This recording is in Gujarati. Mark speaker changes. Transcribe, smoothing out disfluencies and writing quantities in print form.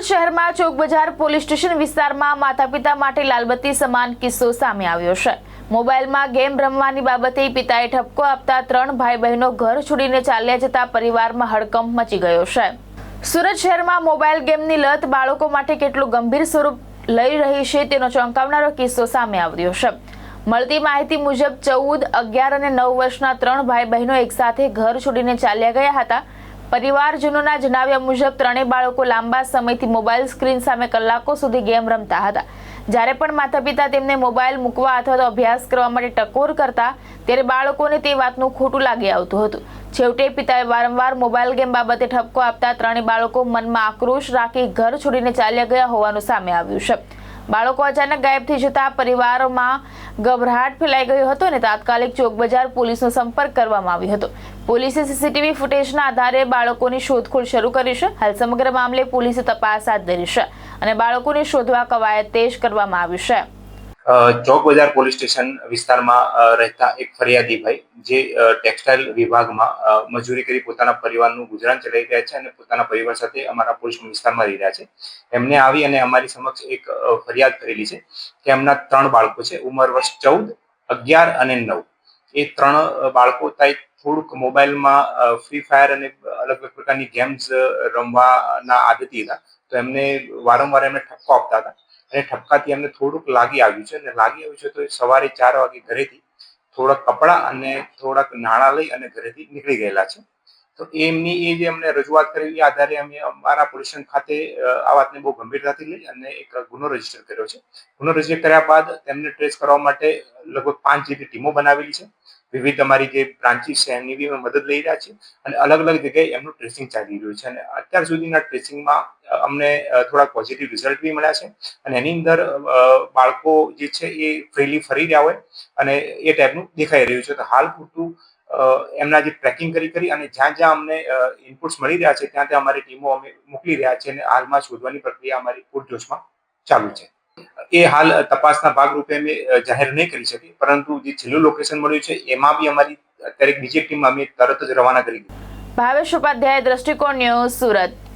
Speaker 1: શહેરમાં ચોક બજાર પોલીસ સ્ટેશન વિસ્તારમાં માતા-પિતા માટે લાલબત્તી સમાન કિસ્સો સામે આવ્યો છે। મોબાઈલમાં ગેમ રમવાની બાબતે પિતાએ ઠપકો આપતા 3 ભાઈ બહેનો ઘર છોડીને ચાલ્યા જતા પરિવારમાં હડકંપ મચી ગયો છે। સુરત શહેરમાં મોબાઈલ ગેમની લત બાળકો માટે કેટલું ગંભીર સ્વરૂપ લઈ રહી છે તેનો ચોંકાવનારો કિસ્સો સામે આવ્યો છે। મળતી માહિતી મુજબ 14, 11 અને 9 વર્ષના 3 ભાઈ બહેનો એકસાથે ઘર છોડીને ચાલ્યા ગયા હતા। પરિવારજનોના જણાવ્યા મુજબ ત્રણેય બાળકો લાંબા સમયથી મોબાઈલ સ્ક્રીન સામે કલાકો સુધી ગેમ રમતા હતા। જ્યારે પણ માતા-પિતા તેમને મોબાઈલ મૂકવા અથવા તો અભ્યાસ કરવા માટે ટકોર કરતા ત્યારે બાળકોને તે વાતનું ખોટું લાગી આવતું હતું। છેવટે પિતાએ વારંવાર મોબાઈલ ગેમ બાબતે ઠપકો આપતા ત્રણેય બાળકો મનમાં આક્રોશ રાખી ઘર છોડીને ચાલ્યા ગયા હોવાનું સામે આવ્યું છે। બાળકો અચાનક ગાયબ થઈ જતા પરિવારમાં ગભરાટ ફેલાઈ ગયો હતો અને તાત્કાલિક ચોક બજાર પોલીસનો સંપર્ક કરવામાં આવ્યો હતો। પોલીસે સીસીટીવી ફૂટેજના આધારે બાળકોની શોધખોળ શરૂ કરી છે। હાલ સમગ્ર મામલે પોલીસે તપાસ હાથ ધરી છે અને બાળકોને શોધવા કવાયત તેજ કરવામાં આવી છે।
Speaker 2: ચોક બજાર પોલીસ સ્ટેશન વિસ્તારમાં રહેતા એક ફરિયાદી ભાઈ જે ટેક્સટાઇલ વિભાગમાં મજૂરી કરી પોતાના પરિવારનું ગુજરાન ચલાવી રહ્યા છે અને પોતાના પરિવાર સાથે અમારા પોલીસ વિસ્તારમાં રહી રહ્યા છે। એમને આવી અને અમારી સમક્ષ એક ફરિયાદ કરેલી છે કે એમના 3 બાળકો છે, ઉંમર વર્ષ 14, 11 અને 9। એ 3 બાળકો થોડુંક મોબાઈલમાં ફ્રી ફાયર અને અલગ અલગ પ્રકારની ગેમ્સ રમવાના આદતી હતા, તો એમને વારંવાર એમને ઠપકો આપતા હતા અને ઠપકાથી એમને થોડુંક લાગી આવ્યું છે અને લાગી આવ્યું છે તો એ સવારે 4 વાગે ઘરેથી થોડાક કપડાં અને થોડાક નાણાં લઈ અને ઘરેથી નીકળી ગયેલા છે। તો એમની જે અમને રજૂઆત કરી એ આધારે અમે અમારા પોલીસ સ્ટેશન ખાતે આ વાતને બહુ ગંભીરતાથી લઈ અને એક ગુનો રજીસ્ટર કર્યો છે। ગુનો રજીસ્ટર કર્યા બાદ તેમને ટ્રેસ કરવા માટે લગભગ 5 જેટલી ટીમો બનાવેલી છે। વિવિધ અમારી જે બ્રાન્ચીસ છે એમની બી અમે મદદ લઈ રહ્યા છીએ અને અલગ અલગ જગ્યાએ એમનું ટ્રેસિંગ ચાલી રહ્યું છે અને અત્યાર સુધીના ટ્રેસિંગમાં અમને થોડા પોઝિટિવ રિઝલ્ટ બી મળ્યા છે અને એની અંદર બાળકો જે છે એ ફ્રીલી ફરી રહ્યા હોય અને એ ટાઈપનું દેખાઈ રહ્યું છે। તો હાલ પૂરતું એમના જે ટ્રેકિંગ કરી અને જ્યાં જ્યાં અમને ઇનપુટ્સ મળી રહ્યા છે ત્યાં ત્યાં અમારી ટીમો અમે મોકલી રહ્યા છીએ અને હાલમાં શોધવાની પ્રક્રિયા અમારી પૂરજોશમાં ચાલુ છે। એ હાલ તપાસના ભાગરૂપે અમે જાહેર નહીં કરી શકીએ, પરંતુ જે છેલ્લું લોકેશન મળ્યું છે એમાં બી અમારી અત્યારે બીજી ટીમ અમે તરત જ રવાના કરી દીધી।
Speaker 1: ભાવેશ ઉપાધ્યાય, દ્રષ્ટિકોણ ન્યૂઝ, સુરત।